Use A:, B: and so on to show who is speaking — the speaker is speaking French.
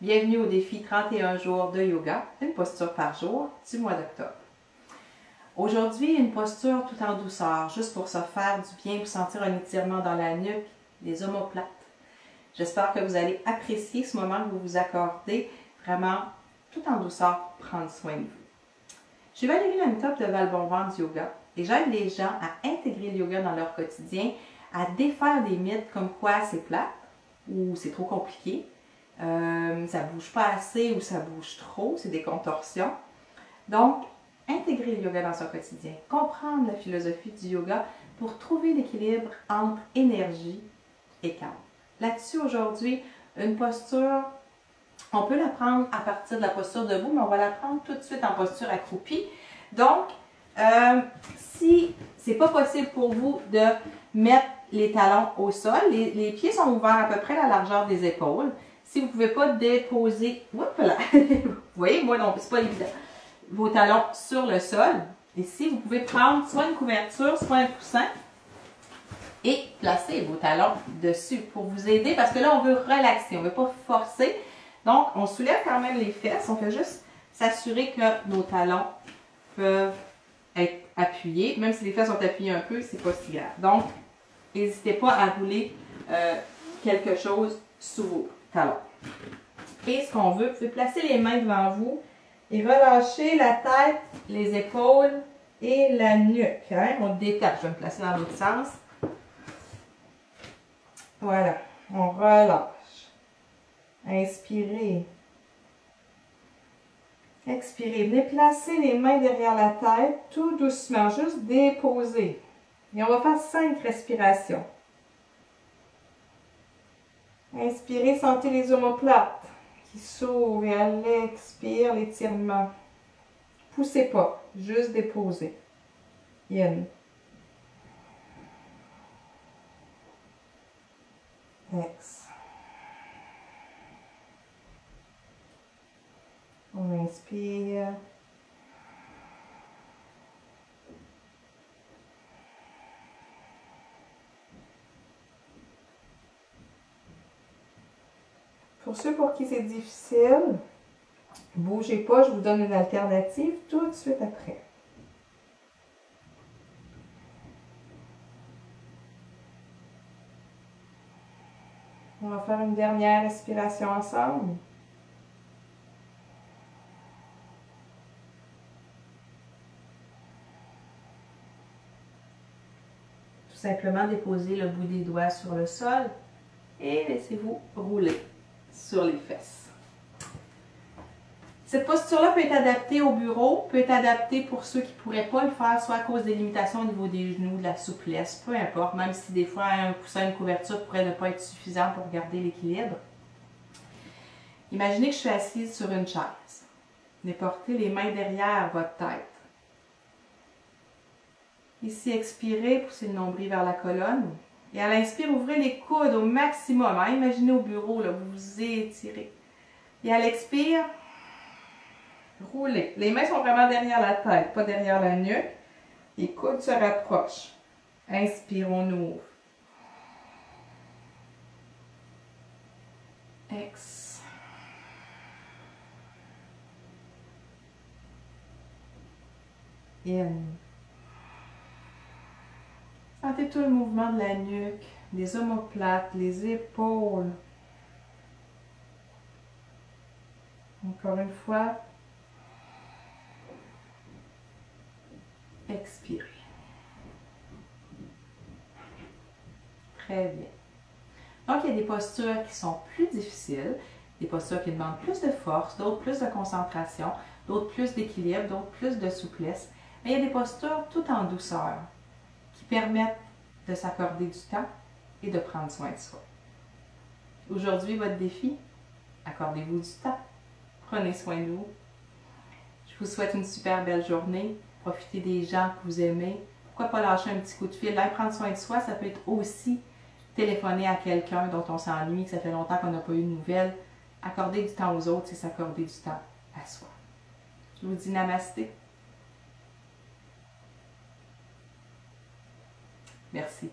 A: Bienvenue au défi 31 jours de yoga, une posture par jour du mois d'octobre. Aujourd'hui, une posture tout en douceur, juste pour se faire du bien, pour sentir un étirement dans la nuque, les omoplates. J'espère que vous allez apprécier ce moment que vous vous accordez, vraiment tout en douceur, prendre soin de vous. Je suis Valérie Lamitope de Val-Bon-Vent du yoga et j'aide les gens à intégrer le yoga dans leur quotidien, à défaire des mythes comme quoi c'est plate ou c'est trop compliqué, ça bouge pas assez ou ça bouge trop, c'est des contorsions. Donc, intégrer le yoga dans son quotidien, comprendre la philosophie du yoga pour trouver l'équilibre entre énergie et calme. Là-dessus, aujourd'hui, une posture, on peut la prendre à partir de la posture debout, mais on va la prendre tout de suite en posture accroupie. Donc, si c'est pas possible pour vous de mettre les talons au sol, les pieds sont ouverts à peu près à la largeur des épaules. Si vous ne pouvez pas déposer, vous voyez, moi non, c'est pas évident, vos talons sur le sol. Ici, vous pouvez prendre soit une couverture, soit un coussin et placer vos talons dessus pour vous aider parce que là, on veut relaxer, on ne veut pas forcer. Donc, on soulève quand même les fesses, on fait juste s'assurer que nos talons peuvent être appuyés. Même si les fesses sont appuyées un peu, c'est pas si grave. Donc, n'hésitez pas à rouler quelque chose sous vos talons. Et ce qu'on veut, vous pouvez placer les mains devant vous et relâcher la tête, les épaules et la nuque. Hein? On détache. Je vais me placer dans l'autre sens. Voilà. On relâche. Inspirez. Expirez. Venez placer les mains derrière la tête, tout doucement, juste déposer. Et on va faire 5 respirations. Inspirez, sentez les omoplates qui s'ouvrent et à l'expire, l'étirement. Poussez pas, juste déposez. In. Ex. On inspire. Pour ceux pour qui c'est difficile, bougez pas, je vous donne une alternative tout de suite après. On va faire une dernière respiration ensemble. Tout simplement déposez le bout des doigts sur le sol et laissez-vous rouler sur les fesses. Cette posture-là peut être adaptée au bureau, peut être adaptée pour ceux qui ne pourraient pas le faire, soit à cause des limitations au niveau des genoux, de la souplesse, peu importe, même si des fois un coussin, une couverture pourrait ne pas être suffisant pour garder l'équilibre. Imaginez que je suis assise sur une chaise. Venez porter les mains derrière votre tête. Ici, expirez, poussez le nombril vers la colonne. Et à l'inspire, ouvrez les coudes au maximum. Hein? Imaginez au bureau, là, vous vous étirez. Et à l'expire, roulez. Les mains sont vraiment derrière la tête, pas derrière la nuque. Les coudes se rapprochent. Inspire, on ouvre. Ex. In. Sentez tout le mouvement de la nuque, les omoplates, les épaules. Encore une fois. Expirez. Très bien. Donc, il y a des postures qui sont plus difficiles, des postures qui demandent plus de force, d'autres plus de concentration, d'autres plus d'équilibre, d'autres plus de souplesse. Mais il y a des postures tout en douceur qui permettent de s'accorder du temps et de prendre soin de soi. Aujourd'hui, votre défi, accordez-vous du temps. Prenez soin de vous. Je vous souhaite une super belle journée. Profitez des gens que vous aimez. Pourquoi pas lâcher un petit coup de fil? Là, prendre soin de soi, ça peut être aussi téléphoner à quelqu'un dont on s'ennuie, que ça fait longtemps qu'on n'a pas eu de nouvelles. Accorder du temps aux autres, c'est s'accorder du temps à soi. Je vous dis namasté. Merci.